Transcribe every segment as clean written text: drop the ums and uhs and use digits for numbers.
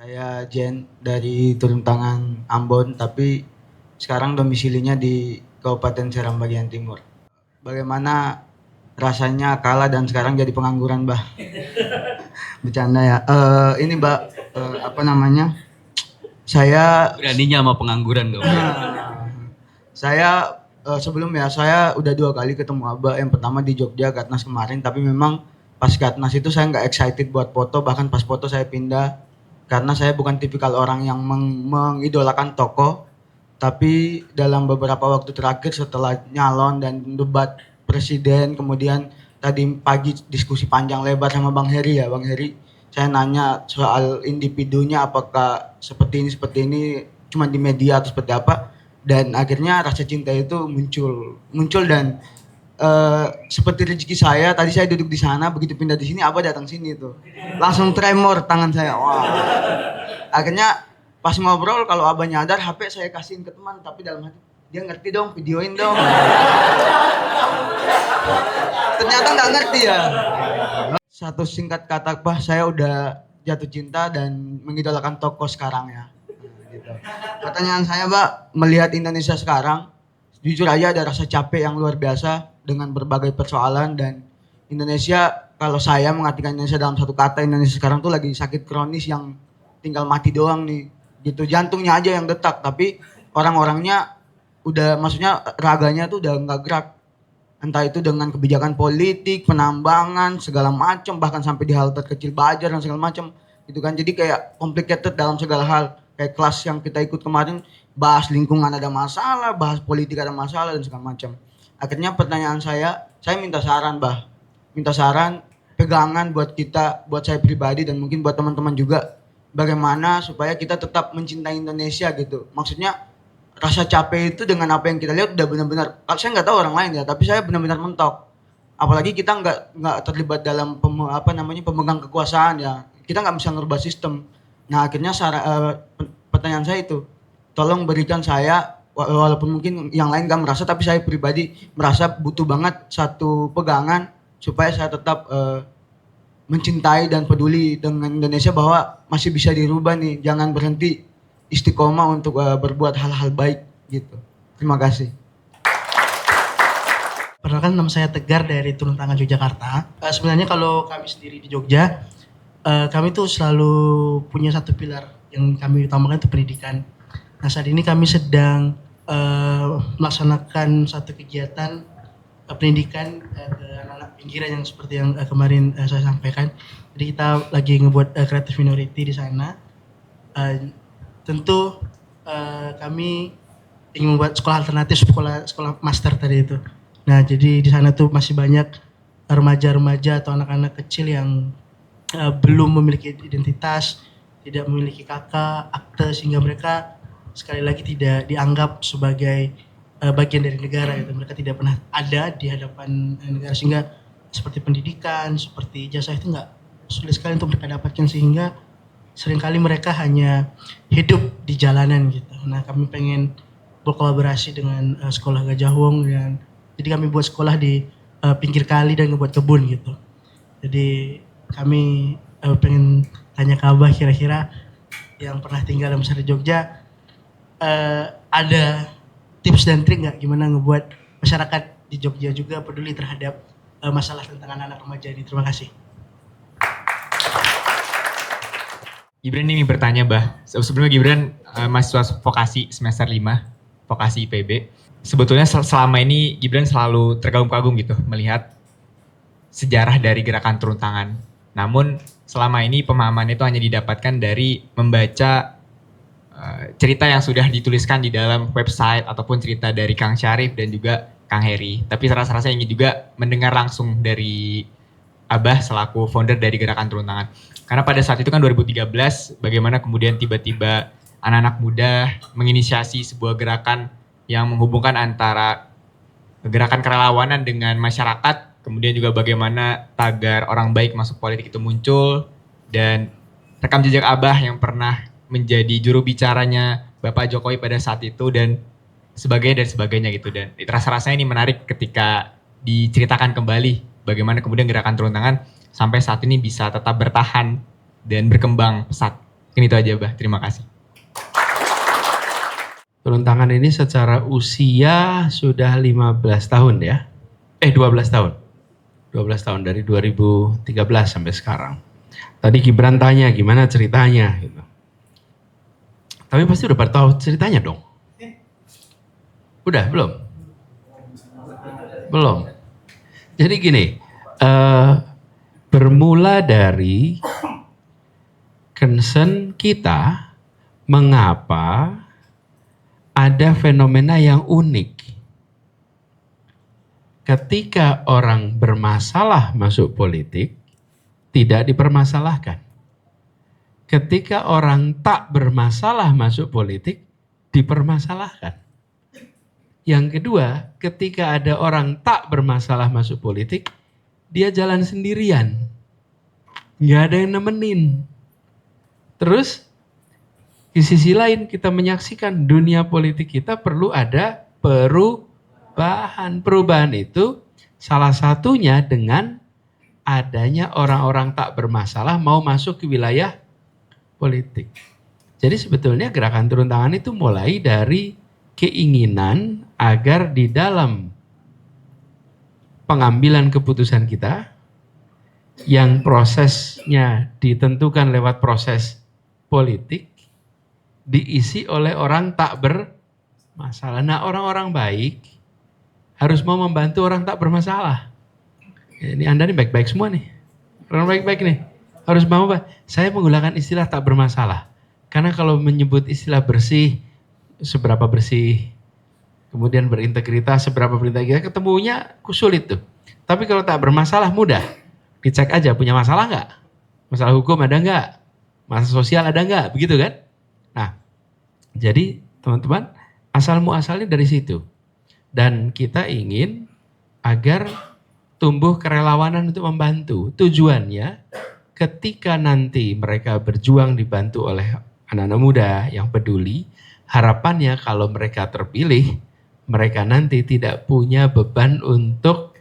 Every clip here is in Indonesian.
Saya Jen dari Turun Tangan Ambon, tapi sekarang domisilinya di Kabupaten Seram bagian timur. Bagaimana rasanya kalah dan sekarang jadi pengangguran, Bah? Bercanda ya. Ini, Mbak, apa namanya? Saya Beraninya sama pengangguran dong. saya sebelumnya saya udah 2 kali ketemu Abah. Yang pertama di Jogja Gatnas kemarin, tapi memang pas Gatnas itu saya nggak excited buat foto, bahkan pas foto saya pindah karena saya bukan tipikal orang yang mengidolakan tokoh. Tapi dalam beberapa waktu terakhir setelah nyalon dan debat presiden, kemudian tadi pagi diskusi panjang lebar sama Bang Heri ya, Bang Heri, saya nanya soal individunya apakah seperti ini cuma di media atau seperti apa, dan akhirnya rasa cinta itu muncul dan seperti rezeki saya, tadi saya duduk di sana, begitu pindah di sini Abah datang sini tuh. Langsung tremor tangan saya. Wah. Akhirnya pas ngobrol kalau Abah nyadar HP saya kasihin ke teman, tapi dalam hati dia ngerti dong, videoin dong. Ternyata nggak ngerti ya. Satu singkat kata, Bah, saya udah jatuh cinta dan mengidolakan tokoh sekarang ya. Gitu. Pertanyaan saya, Mbak, melihat Indonesia sekarang, jujur aja ada rasa capek yang luar biasa dengan berbagai persoalan, dan Indonesia, kalau saya mengartikan Indonesia dalam satu kata, Indonesia sekarang tuh lagi sakit kronis yang tinggal mati doang nih. Gitu, jantungnya aja yang detak, tapi orang-orangnya udah, maksudnya raganya tuh udah nggak gerak. Entah itu dengan kebijakan politik, penambangan, segala macam, bahkan sampai di hal terkecil Bajar dan segala macam. Gitu kan. Jadi kayak complicated dalam segala hal. Kayak kelas yang kita ikut kemarin, bahas lingkungan ada masalah, bahas politik ada masalah dan segala macam. Akhirnya pertanyaan saya minta saran, Bah. Minta saran, pegangan buat kita, buat saya pribadi dan mungkin buat teman-teman juga, bagaimana supaya kita tetap mencintai Indonesia gitu. Maksudnya rasa capek itu dengan apa yang kita lihat udah benar-benar, saya nggak tahu orang lain ya, tapi saya benar-benar mentok. Apalagi kita nggak terlibat dalam pemegang kekuasaan ya, kita nggak bisa ngerubah sistem. Nah akhirnya pertanyaan saya itu, tolong berikan saya, walaupun mungkin yang lain nggak merasa, tapi saya pribadi merasa butuh banget satu pegangan supaya saya tetap mencintai dan peduli dengan Indonesia, bahwa masih bisa dirubah nih, jangan berhenti, istiqomah untuk berbuat hal-hal baik gitu. Terima kasih. Perkenalkan, nama saya Tegar dari Turun Tangan Yogyakarta. Sebenarnya kalau kami sendiri di Jogja, kami tuh selalu punya satu pilar yang kami utamakan, itu pendidikan. Nah saat ini kami sedang melaksanakan satu kegiatan pendidikan ke anak-anak pinggiran yang seperti yang kemarin saya sampaikan. Jadi kita lagi ngebuat creative minority di sana. Tentu kami ingin membuat sekolah alternatif, sekolah master tadi itu. Nah jadi di sana tuh masih banyak remaja-remaja atau anak-anak kecil yang belum memiliki identitas, tidak memiliki kakak, akte, sehingga mereka sekali lagi tidak dianggap sebagai bagian dari negara gitu. Mereka tidak pernah ada di hadapan negara, sehingga seperti pendidikan, seperti jasa itu nggak, sulit sekali untuk mereka dapatkan, sehingga seringkali mereka hanya hidup di jalanan gitu. Nah kami pengen berkolaborasi dengan sekolah Gajah Wong, dan jadi kami buat sekolah di pinggir kali dan ngebuat kebun gitu. Jadi kami pengen tanya ke Abah, kira-kira yang pernah tinggal dan besar di Jogja, ada tips dan trik nggak gimana ngebuat masyarakat di Jogja juga peduli terhadap masalah tentang anak-anak remaja ini? Terima kasih. Gibran ini bertanya, Bah. Sebelumnya Gibran mahasiswa vokasi semester 5, vokasi IPB. Sebetulnya selama ini Gibran selalu terkagum-kagum gitu melihat sejarah dari gerakan turun tangan. Namun selama ini pemahaman itu hanya didapatkan dari membaca cerita yang sudah dituliskan di dalam website ataupun cerita dari Kang Syarif dan juga Kang Heri. Tapi rasa-rasa ingin juga mendengar langsung dari Abah selaku founder dari gerakan turun tangan. Karena pada saat itu kan 2013, bagaimana kemudian tiba-tiba anak-anak muda menginisiasi sebuah gerakan yang menghubungkan antara gerakan kerelawanan dengan masyarakat, kemudian juga bagaimana tagar orang baik masuk politik itu muncul, dan rekam jejak Abah yang pernah menjadi juru bicaranya Bapak Jokowi pada saat itu, dan sebagainya gitu. Dan rasa-rasanya ini menarik ketika diceritakan kembali bagaimana kemudian gerakan turun tangan sampai saat ini bisa tetap bertahan dan berkembang pesat. Ini itu aja, Bah. Terima kasih. Turun tangan ini secara usia sudah 15 tahun ya. 12 tahun. 12 tahun dari 2013 sampai sekarang. Tadi Gibran tanya gimana ceritanya gitu. Tapi pasti udah pada tahu ceritanya dong. Udah belum? Belum. Jadi gini, bermula dari concern kita mengapa ada fenomena yang unik. Ketika orang bermasalah masuk politik, tidak dipermasalahkan. Ketika orang tak bermasalah masuk politik, dipermasalahkan. Yang kedua, ketika ada orang tak bermasalah masuk politik, dia jalan sendirian. Nggak ada yang nemenin. Terus, di sisi lain kita menyaksikan dunia politik kita perlu ada perubahan. Perubahan itu salah satunya dengan adanya orang-orang tak bermasalah mau masuk ke wilayah politik. Jadi sebetulnya gerakan turun tangan itu mulai dari keinginan agar di dalam pengambilan keputusan kita yang prosesnya ditentukan lewat proses politik diisi oleh orang tak bermasalah. Nah, orang-orang baik harus mau membantu orang tak bermasalah. Ini Anda nih baik-baik semua nih. Orang baik-baik nih. Harus mau, saya menggunakan istilah tak bermasalah. Karena kalau menyebut istilah bersih, seberapa bersih, kemudian berintegritas, seberapa berintegritas, ketemunya sulit tuh. Tapi kalau tak bermasalah mudah. Dicek aja, punya masalah nggak? Masalah hukum ada nggak? Masalah sosial ada nggak? Begitu kan? Nah, jadi teman-teman, asal muasalnya dari situ. Dan kita ingin agar tumbuh kerelawanan untuk membantu. Tujuannya, ketika nanti mereka berjuang dibantu oleh anak-anak muda yang peduli, harapannya kalau mereka terpilih, mereka nanti tidak punya beban untuk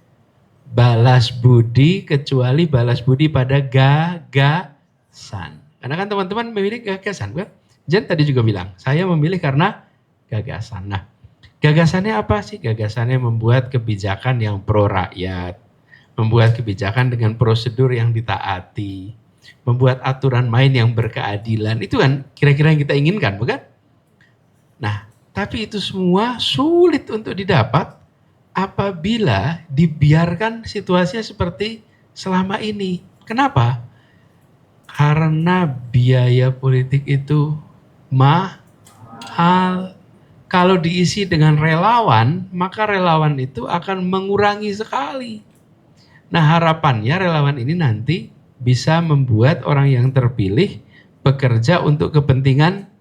balas budi, kecuali balas budi pada gagasan. Karena kan teman-teman memilih gagasan, kan? Jen tadi juga bilang, saya memilih karena gagasan. Nah, gagasannya apa sih? Gagasannya membuat kebijakan yang pro rakyat, membuat kebijakan dengan prosedur yang ditaati, membuat aturan main yang berkeadilan. Itu kan kira-kira yang kita inginkan, bukan? Nah, tapi itu semua sulit untuk didapat apabila dibiarkan situasinya seperti selama ini. Kenapa? Karena biaya politik itu mahal. Kalau diisi dengan relawan, maka relawan itu akan mengurangi sekali. Nah, harapannya relawan ini nanti bisa membuat orang yang terpilih bekerja untuk kepentingan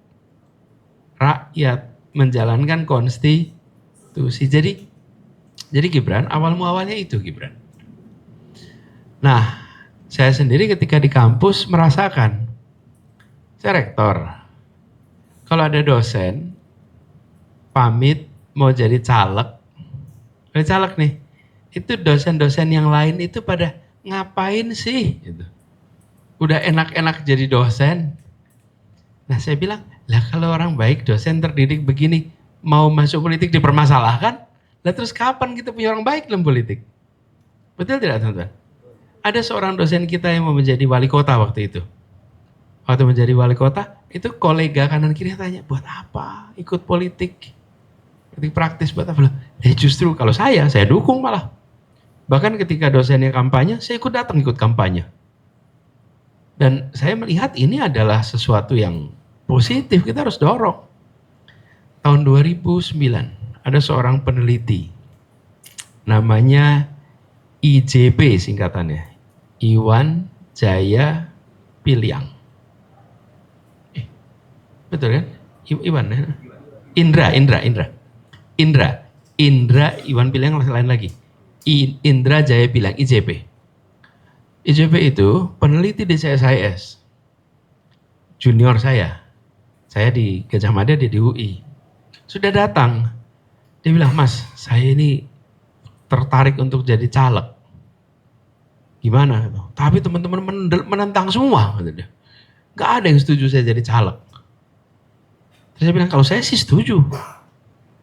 rakyat, menjalankan konstitusi. Jadi Gibran, awalnya itu Gibran. Nah, saya sendiri ketika di kampus merasakan, saya rektor, kalau ada dosen pamit mau jadi caleg nih, itu dosen-dosen yang lain itu pada ngapain sih? Gitu. Udah enak-enak jadi dosen. Nah, saya bilang, lah kalau orang baik dosen terdidik begini mau masuk politik dipermasalahkan, lah terus kapan kita punya orang baik dalam politik? Betul tidak teman-teman? Ada seorang dosen kita yang mau menjadi wali kota waktu itu. Waktu menjadi wali kota, itu kolega kanan kiri tanya, buat apa ikut politik? Politik praktis buat apa? Justru kalau saya dukung malah. Bahkan ketika dosennya kampanye, saya ikut kampanye. Dan saya melihat ini adalah sesuatu yang positif, kita harus dorong. Tahun 2009, ada seorang peneliti, namanya IJP singkatannya, Iwan Jaya Piliang. Betul kan? Iwan ya? Indra Iwan Piliang lain lagi. Indra Jaya Piliang, IJP. IJP itu peneliti di CSIS. Junior saya di Gajah Mada, dia di UI. Sudah datang, dia bilang, Mas, saya ini tertarik untuk jadi caleg. Gimana? Tapi teman-teman menentang semua. Gak ada yang setuju saya jadi caleg. Terus saya bilang, kalau saya sih setuju.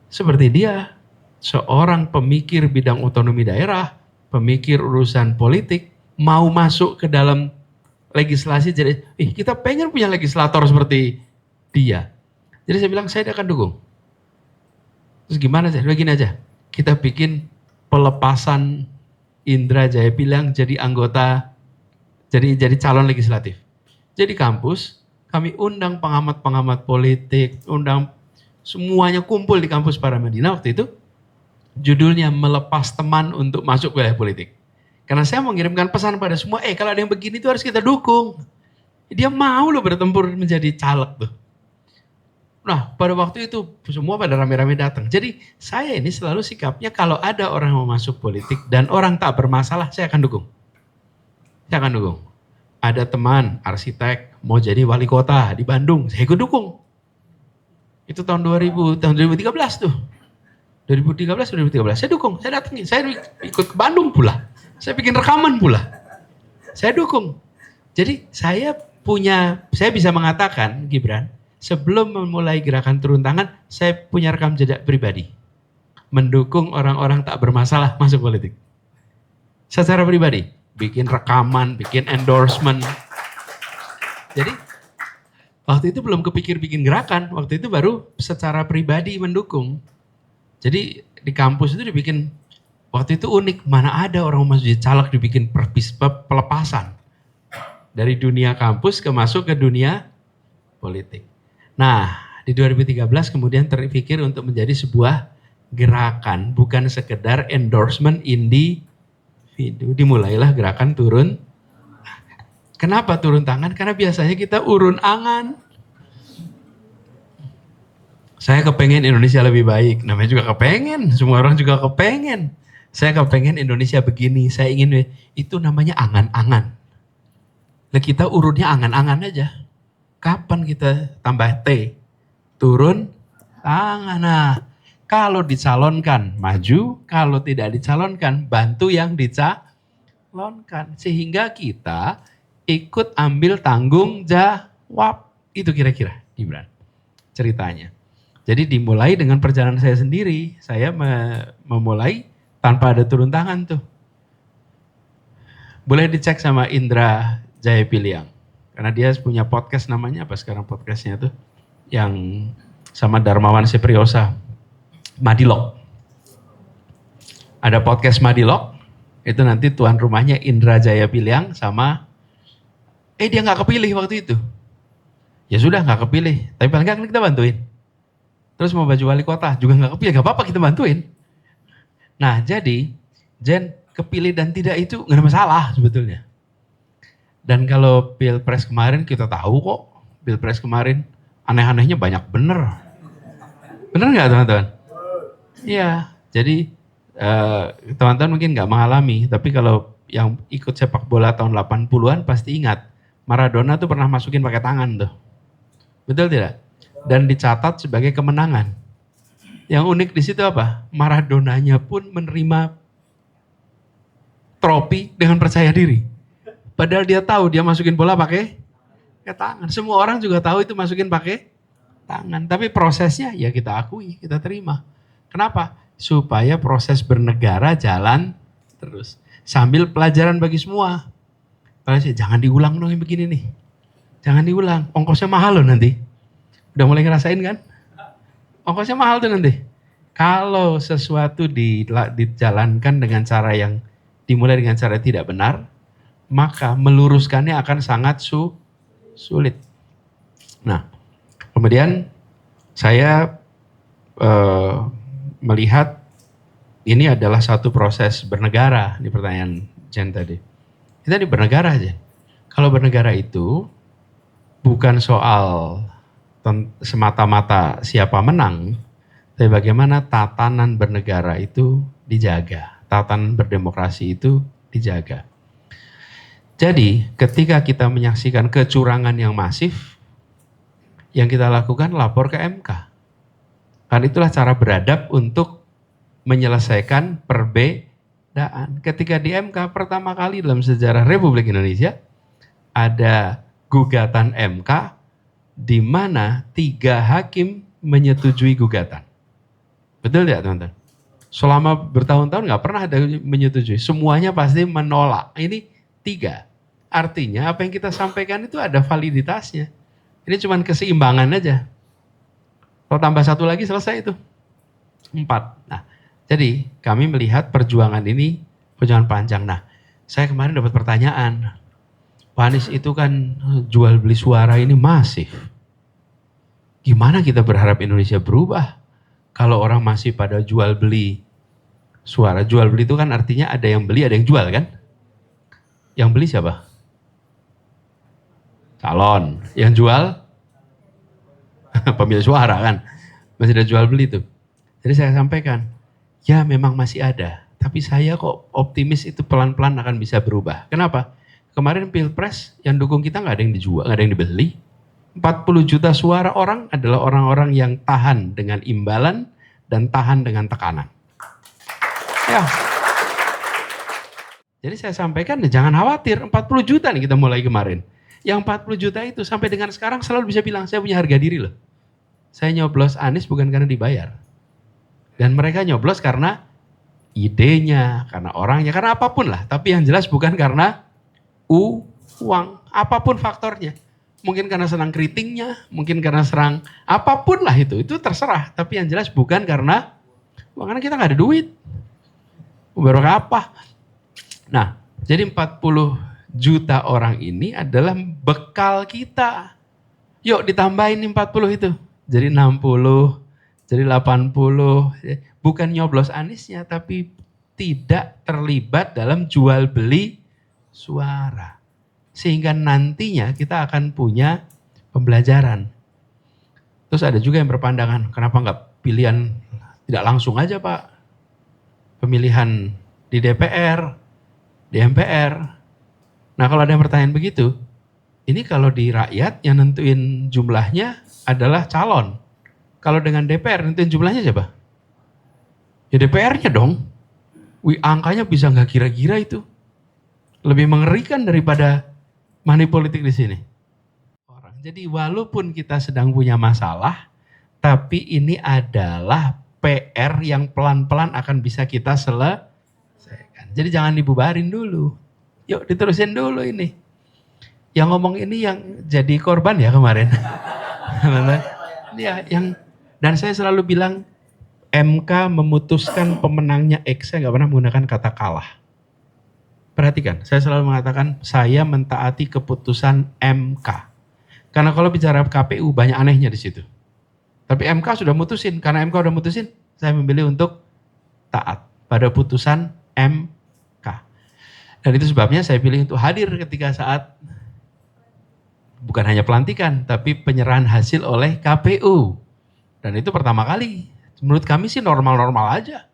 Seperti dia, seorang pemikir bidang otonomi daerah, pemikir urusan politik, mau masuk ke dalam legislasi, jadi kita pengen punya legislator seperti dia. Jadi saya bilang, saya akan dukung. Terus gimana sih? Begini aja, kita bikin pelepasan Indra Jaya Piliang jadi anggota, jadi calon legislatif. Jadi kampus, kami undang pengamat-pengamat politik, undang semuanya kumpul di kampus Paramadina waktu itu. Judulnya melepas teman untuk masuk wilayah politik. Karena saya mau mengirimkan pesan pada semua, kalau ada yang begini itu harus kita dukung. Dia mau loh bertempur menjadi caleg tuh. Nah, pada waktu itu semua pada rame-rame datang. Jadi saya ini selalu sikapnya kalau ada orang yang mau masuk politik dan orang tak bermasalah, saya akan dukung. Saya akan dukung. Ada teman arsitek mau jadi wali kota di Bandung, saya ikut dukung. Itu tahun 2013 tuh. 2013, saya dukung, saya datangin, saya ikut ke Bandung pula. Saya bikin rekaman pula. Saya dukung. Jadi saya bisa mengatakan, Gibran, sebelum memulai gerakan turun tangan, saya punya rekam jejak pribadi. Mendukung orang-orang tak bermasalah masuk politik. Secara pribadi, bikin rekaman, bikin endorsement. Jadi, waktu itu belum kepikir bikin gerakan, waktu itu baru secara pribadi mendukung. Jadi di kampus itu dibikin, waktu itu unik, mana ada orang masuk jadi caleg dibikin pelepasan. Dari dunia kampus masuk ke dunia politik. Nah, di 2013 kemudian terpikir untuk menjadi sebuah gerakan, bukan sekedar endorsement individu. Dimulailah gerakan turun. Kenapa turun tangan? Karena biasanya kita urun angan. Saya kepengen Indonesia lebih baik. Namanya juga kepengen. Semua orang juga kepengen. Saya kepengen Indonesia begini. Saya ingin, itu namanya angan-angan. Nah, kita urunnya angan-angan aja. Kapan kita tambah T? Turun tangan. Nah, kalau dicalonkan maju, kalau tidak dicalonkan bantu yang dicalonkan. Sehingga kita ikut ambil tanggung jawab. Itu kira-kira, Gibran, ceritanya. Jadi dimulai dengan perjalanan saya sendiri. Saya memulai tanpa ada turun tangan tuh. Boleh dicek sama Indra Jaya Piliang. Karena dia punya podcast, namanya apa sekarang podcastnya tuh? Yang sama Darmawan Sepriosa. Madilog. Ada podcast Madilog. Itu nanti tuan rumahnya Indra Jaya Piliang sama... dia gak kepilih waktu itu. Ya sudah gak kepilih. Tapi paling gak kita bantuin. Terus mau baju wali kota juga gak kepilih. Gak apa-apa kita bantuin. Nah jadi Jen kepilih dan tidak itu gak ada masalah sebetulnya. Dan kalau Pilpres kemarin kita tahu kok. Pilpres kemarin aneh-anehnya banyak bener. Bener gak teman-teman? Iya. Jadi teman-teman mungkin gak mengalami. Tapi kalau yang ikut sepak bola tahun 80-an pasti ingat. Maradona tuh pernah masukin pakai tangan tuh. Betul tidak? Dan dicatat sebagai kemenangan. Yang unik di situ apa? Maradonanya pun menerima trofi dengan percaya diri. Padahal dia tahu dia masukin bola pakai tangan. Semua orang juga tahu itu masukin pakai tangan. Tapi prosesnya ya kita akui, kita terima. Kenapa? Supaya proses bernegara jalan terus. Sambil pelajaran bagi semua. Jangan diulang dong yang begini nih. Jangan diulang. Ongkosnya mahal loh nanti. Udah mulai ngerasain kan? Ongkosnya mahal tuh nanti. Kalau sesuatu dijalankan dengan cara yang dimulai dengan cara tidak benar, maka meluruskannya akan sangat sulit. Nah, kemudian saya melihat ini adalah satu proses bernegara di pertanyaan Jen tadi. Kita di bernegara aja. Kalau bernegara itu bukan soal semata-mata siapa menang, tapi bagaimana tatanan bernegara itu dijaga, tatanan berdemokrasi itu dijaga. Jadi ketika kita menyaksikan kecurangan yang masif, yang kita lakukan lapor ke MK. Kan itulah cara beradab untuk menyelesaikan perbedaan. Ketika di MK pertama kali dalam sejarah Republik Indonesia ada gugatan MK di mana 3 hakim menyetujui gugatan. Betul ya teman-teman? Selama bertahun-tahun nggak pernah ada menyetujui, semuanya pasti menolak. Ini 3. Artinya apa yang kita sampaikan itu ada validitasnya. Ini cuma keseimbangan aja. Kalau tambah 1 lagi selesai itu. 4. Nah, jadi kami melihat perjuangan ini perjuangan panjang. Nah, saya kemarin dapat pertanyaan. Pak Anies itu kan jual beli suara ini masif. Gimana kita berharap Indonesia berubah kalau orang masih pada jual beli suara? Jual beli itu kan artinya ada yang beli, ada yang jual kan? Yang beli siapa? Calon. Yang jual? Pemilik suara kan? Masih ada jual beli itu. Jadi saya sampaikan, ya memang masih ada. Tapi saya kok optimis itu pelan-pelan akan bisa berubah. Kenapa? Kemarin Pilpres yang dukung kita nggak ada yang dijual, nggak ada yang dibeli. 40 juta suara orang adalah orang-orang yang tahan dengan imbalan dan tahan dengan tekanan. Ya. Jadi saya sampaikan, jangan khawatir, 40 juta nih kita mulai kemarin. Yang 40 juta itu sampai dengan sekarang selalu bisa bilang, saya punya harga diri loh. Saya nyoblos Anies bukan karena dibayar. Dan mereka nyoblos karena idenya, karena orangnya, karena apapun lah. Tapi yang jelas bukan karena uang, apapun faktornya. Mungkin karena senang keritingnya, mungkin karena serang apapun lah itu terserah. Tapi yang jelas bukan karena kita nggak ada duit. Baru apa? Nah, jadi 40 juta orang ini adalah bekal kita. Yuk ditambahin 40 itu. Jadi 60, jadi 80. Bukan nyoblos Aniesnya, tapi tidak terlibat dalam jual beli suara. Sehingga nantinya kita akan punya pembelajaran. Terus ada juga yang berpandangan, kenapa nggak pilihan tidak langsung aja Pak? Pemilihan di DPR, di MPR. Nah kalau ada yang pertanyaan begitu, ini kalau di rakyat yang nentuin jumlahnya adalah calon. Kalau dengan DPR nentuin jumlahnya siapa? Ya DPR-nya dong. Angkanya bisa nggak kira-kira itu. Lebih mengerikan daripada money politik di sini. Jadi walaupun kita sedang punya masalah, tapi ini adalah PR yang pelan-pelan akan bisa kita selesaikan. Jadi jangan dibubarin dulu. Yuk diterusin dulu ini. Yang ngomong ini yang jadi korban ya kemarin. Ya, dan saya selalu bilang MK memutuskan pemenangnya X, saya nggak pernah menggunakan kata kalah. Perhatikan, saya selalu mengatakan saya mentaati keputusan MK. Karena kalau bicara KPU banyak anehnya di situ. Tapi MK sudah mutusin, karena MK sudah mutusin, saya memilih untuk taat pada putusan MK. Dan itu sebabnya saya pilih untuk hadir ketika saat bukan hanya pelantikan, tapi penyerahan hasil oleh KPU. Dan itu pertama kali. Menurut kami sih normal-normal aja.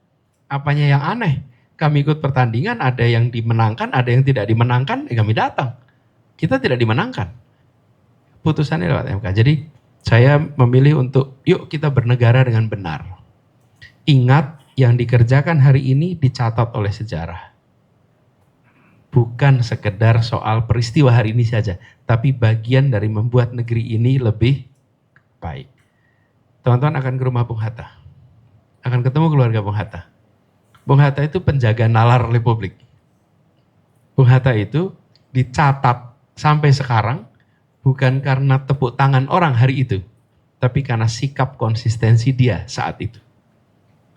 Apanya yang aneh? Kami ikut pertandingan, ada yang dimenangkan, ada yang tidak dimenangkan, kami datang. Kita tidak dimenangkan. Putusannya lewat MK. Jadi saya memilih untuk yuk kita bernegara dengan benar. Ingat yang dikerjakan hari ini dicatat oleh sejarah. Bukan sekedar soal peristiwa hari ini saja, tapi bagian dari membuat negeri ini lebih baik. Teman-teman akan ke rumah Bung Hatta. Akan ketemu keluarga Bung Hatta. Bung Hatta itu penjaga nalar Republik. Bung Hatta itu dicatat sampai sekarang bukan karena tepuk tangan orang hari itu, tapi karena sikap konsistensi dia saat itu.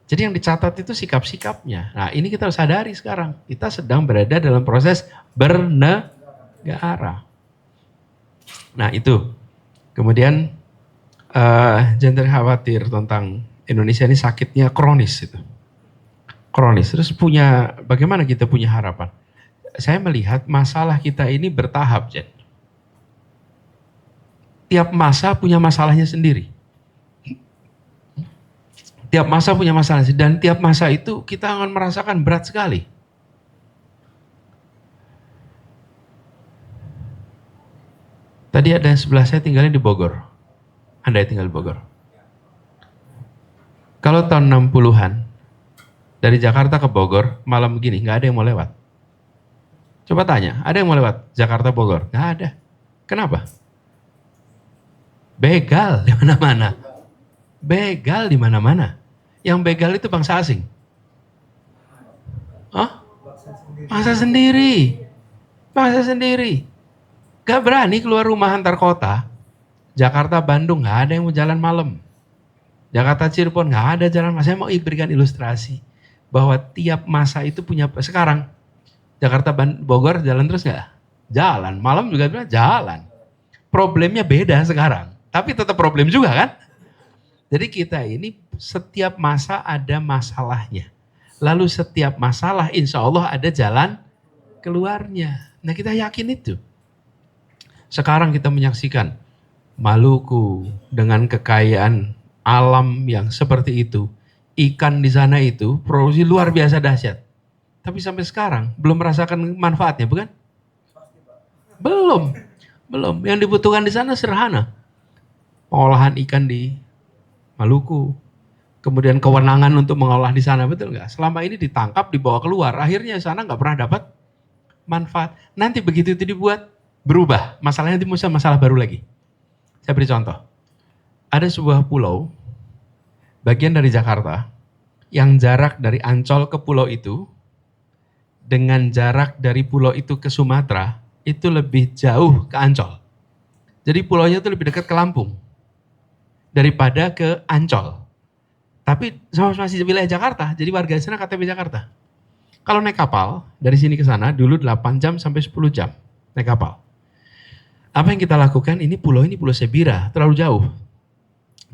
Jadi yang dicatat itu sikap-sikapnya. Nah ini kita harus sadari sekarang. Kita sedang berada dalam proses bernegara. Nah itu. Kemudian jangan khawatir tentang Indonesia ini sakitnya kronis itu. Kronis. Terus bagaimana kita punya harapan? Saya melihat masalah kita ini bertahap, Jen. Tiap masa punya masalahnya sendiri. Tiap masa punya masalah, dan tiap masa itu kita akan merasakan berat sekali. Tadi ada yang sebelah saya tinggalnya di Bogor. Anda tinggal di Bogor. Kalau tahun 60-an, dari Jakarta ke Bogor, malam begini, nggak ada yang mau lewat. Coba tanya, ada yang mau lewat Jakarta Bogor? Nggak ada. Kenapa? Begal di mana-mana. Begal di mana-mana. Yang begal itu bangsa asing. Hah? Bangsa sendiri. Bangsa sendiri. Gak berani keluar rumah antar kota. Jakarta, Bandung, gak ada yang mau jalan malam. Jakarta, Cirebon, gak ada jalan malam. Saya mau berikan ilustrasi. Bahwa tiap masa itu punya, sekarang Jakarta, Bogor jalan terus gak? Jalan. Malam juga jalan. Problemnya beda sekarang. Tapi tetap problem juga kan? Jadi kita ini setiap masa ada masalahnya. Lalu setiap masalah insya Allah ada jalan keluarnya. Nah kita yakin itu. Sekarang kita menyaksikan Maluku dengan kekayaan alam yang seperti itu. Ikan di sana itu produksi luar biasa dahsyat. Tapi sampai sekarang belum merasakan manfaatnya, bukan? Belum. Yang dibutuhkan di sana sederhana. Pengolahan ikan di Maluku. Kemudian kewenangan untuk mengolah di sana, betul nggak? Selama ini ditangkap, dibawa keluar. Akhirnya di sana nggak pernah dapat manfaat. Nanti begitu itu dibuat, berubah. Masalahnya nanti masalah baru lagi. Saya beri contoh. Ada sebuah pulau, bagian dari Jakarta, yang jarak dari Ancol ke pulau itu, dengan jarak dari pulau itu ke Sumatera, itu lebih jauh ke Ancol. Jadi pulaunya itu lebih dekat ke Lampung daripada ke Ancol. Tapi sama masih wilayah Jakarta, jadi warga di sana KTP Jakarta. Kalau naik kapal dari sini ke sana dulu 8 jam sampai 10 jam naik kapal. Apa yang kita lakukan? Ini pulau Sebira, terlalu jauh.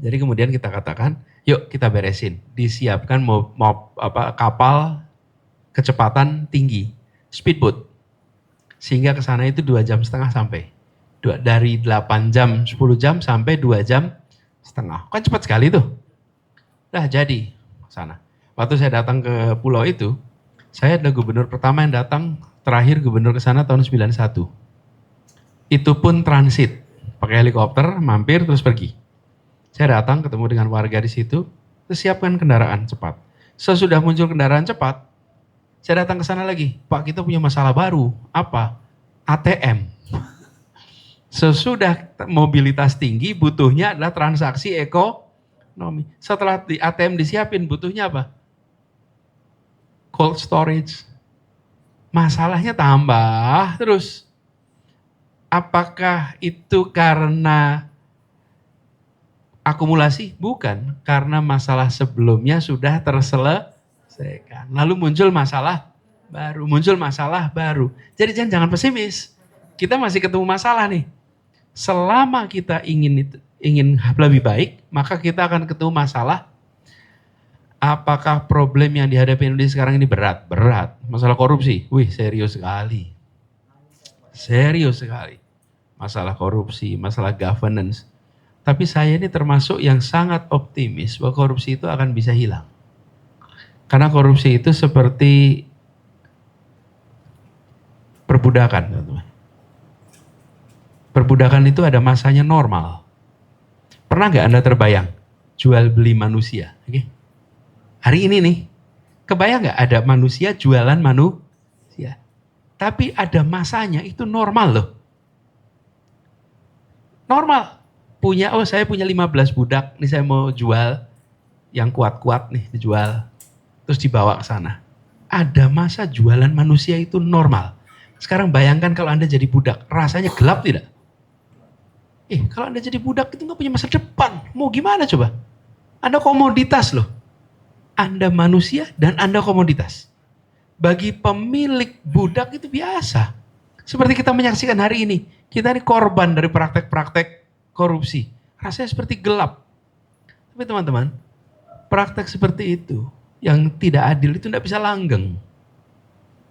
Jadi kemudian kita katakan, yuk kita beresin, disiapkan kapal kecepatan tinggi, speedboat. Sehingga ke sana itu 2,5 jam sampai. Dari 8 jam, 10 jam sampai 2,5 jam. Kan cepat sekali tuh. Dah jadi ke sana. Waktu saya datang ke pulau itu, saya adalah gubernur pertama yang datang, terakhir gubernur ke sana tahun 91. Itu pun transit, pakai helikopter, mampir terus pergi. Saya datang ketemu dengan warga di situ, terus siapkan kendaraan cepat. Sesudah muncul kendaraan cepat, saya datang ke sana lagi, Pak kita punya masalah baru, apa? ATM. Sesudah mobilitas tinggi, butuhnya adalah transaksi ekonomi. Setelah di ATM disiapin, butuhnya apa? Cold storage. Masalahnya tambah terus. Apakah itu karena akumulasi? Bukan, karena masalah sebelumnya sudah terselesaikan. Lalu muncul masalah baru. Jadi jangan pesimis. Kita masih ketemu masalah nih. Selama kita ingin lebih baik, maka kita akan ketemu masalah. Apakah problem yang dihadapi Indonesia sekarang ini berat? Berat. Masalah korupsi, serius sekali. Masalah korupsi, masalah governance. Tapi saya ini termasuk yang sangat optimis bahwa korupsi itu akan bisa hilang. Karena korupsi itu seperti perbudakan, teman-teman. Perbudakan itu ada masanya normal. Pernah nggak Anda terbayang jual beli manusia? Okay? Hari ini nih, kebayang nggak ada manusia jualan manusia? Tapi ada masanya, itu normal loh. Normal. Saya punya 15 budak, nih saya mau jual, yang kuat-kuat nih dijual, terus dibawa ke sana. Ada masa jualan manusia itu normal. Sekarang bayangkan kalau Anda jadi budak, rasanya gelap tidak? Kalau Anda jadi budak itu nggak punya masa depan. Mau gimana coba? Anda komoditas loh. Anda manusia dan Anda komoditas. Bagi pemilik budak itu biasa. Seperti kita menyaksikan hari ini. Kita ini korban dari praktek-praktek korupsi. Rasanya seperti gelap. Tapi teman-teman, praktek seperti itu yang tidak adil itu tidak bisa langgeng.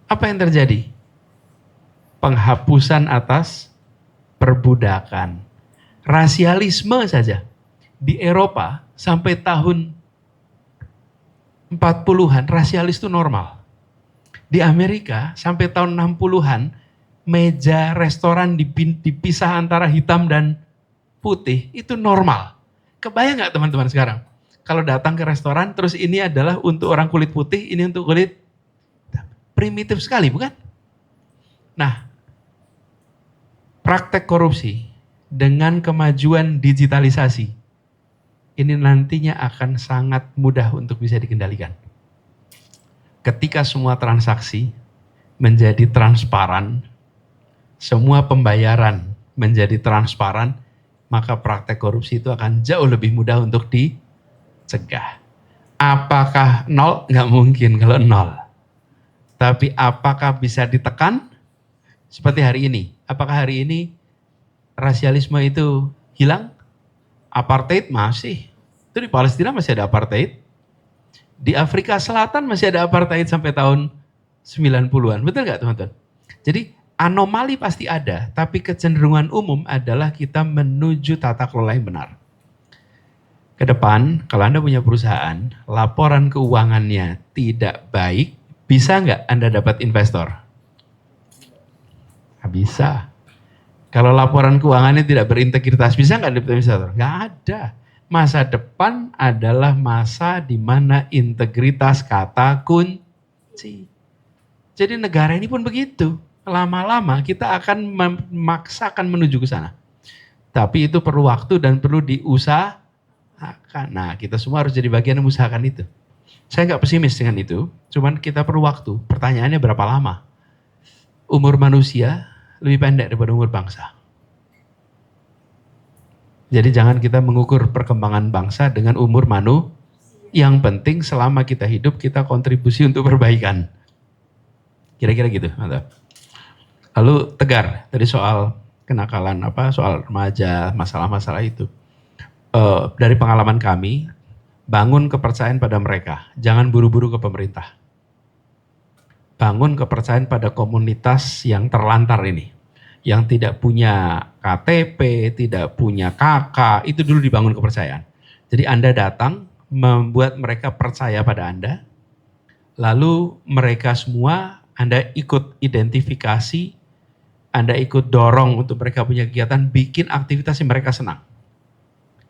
Apa yang terjadi? Penghapusan atas perbudakan. Rasialisme saja. Di Eropa sampai tahun 40-an rasialis itu normal. Di Amerika sampai tahun 60-an meja restoran dipisah antara hitam dan putih itu normal. Kebayang nggak teman-teman sekarang? Kalau datang ke restoran terus ini adalah untuk orang kulit putih, ini untuk kulit hitam. Primitif sekali bukan? Nah, praktek korupsi dengan kemajuan digitalisasi ini nantinya akan sangat mudah untuk bisa dikendalikan. Ketika semua transaksi menjadi transparan, semua pembayaran menjadi transparan, maka praktek korupsi itu akan jauh lebih mudah untuk dicegah. Apakah nol? Nggak mungkin kalau nol. Tapi apakah bisa ditekan? Seperti hari ini. Apakah hari ini rasialisme itu hilang? Apartheid masih. Itu di Palestina masih ada apartheid. Di Afrika Selatan masih ada apartheid sampai tahun 90-an. Betul nggak teman-teman? Jadi anomali pasti ada, tapi kecenderungan umum adalah kita menuju tata kelola yang benar. Ke depan, kalau Anda punya perusahaan, laporan keuangannya tidak baik, bisa nggak Anda dapat investor? Nggak bisa. Kalau laporan keuangannya tidak berintegritas, bisa nggak dapat investor? Nggak ada. Masa depan adalah masa di mana integritas kata kunci. Jadi negara ini pun begitu. Lama-lama kita akan memaksakan menuju ke sana. Tapi itu perlu waktu dan perlu diusahakan. Nah, kita semua harus jadi bagian yang mengusahakan itu. Saya nggak pesimis dengan itu, cuman kita perlu waktu. Pertanyaannya berapa lama? Umur manusia lebih pendek daripada umur bangsa. Jadi jangan kita mengukur perkembangan bangsa dengan umur manusia. Yang penting selama kita hidup, kita kontribusi untuk perbaikan. Kira-kira gitu, mantap. Lalu Tegar, tadi soal kenakalan, soal remaja, masalah-masalah itu. Dari pengalaman kami, bangun kepercayaan pada mereka. Jangan buru-buru ke pemerintah. Bangun kepercayaan pada komunitas yang terlantar ini. Yang tidak punya KTP, tidak punya KK, itu dulu dibangun kepercayaan. Jadi Anda datang, membuat mereka percaya pada Anda, lalu mereka semua Anda ikut identifikasi, Anda ikut dorong untuk mereka punya kegiatan, bikin aktivitas yang mereka senang.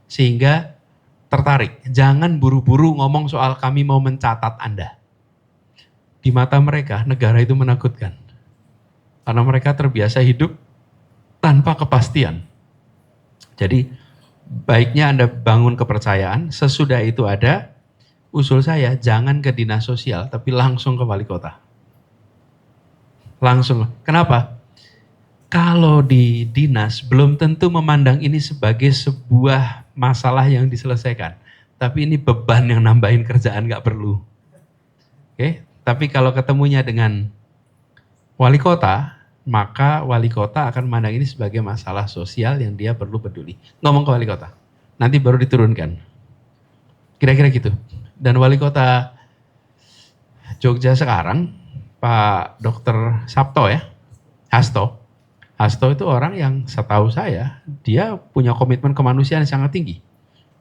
Sehingga tertarik. Jangan buru-buru ngomong soal kami mau mencatat Anda. Di mata mereka, negara itu menakutkan. Karena mereka terbiasa hidup tanpa kepastian. Jadi baiknya Anda bangun kepercayaan, sesudah itu ada, usul saya jangan ke dinas sosial, tapi langsung ke wali kota. Langsung. Kenapa? Kalau di dinas belum tentu memandang ini sebagai sebuah masalah yang diselesaikan. Tapi ini beban yang nambahin kerjaan gak perlu. Oke? Tapi kalau ketemunya dengan wali kota, maka wali kota akan memandang ini sebagai masalah sosial yang dia perlu peduli. Ngomong ke wali kota, nanti baru diturunkan. Kira-kira gitu. Dan wali kota Jogja sekarang, Pak Dr. Sabto ya, Hasto itu orang yang setahu saya, dia punya komitmen kemanusiaan yang sangat tinggi.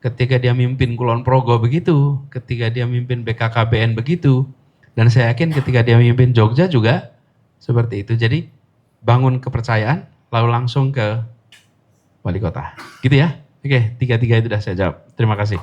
Ketika dia mimpin Kulon Progo begitu, ketika dia mimpin BKKBN begitu, dan saya yakin ketika dia mimpin Jogja juga seperti itu. Jadi bangun kepercayaan, lalu langsung ke wali kota. Gitu ya? Oke, tiga-tiga itu sudah saya jawab. Terima kasih.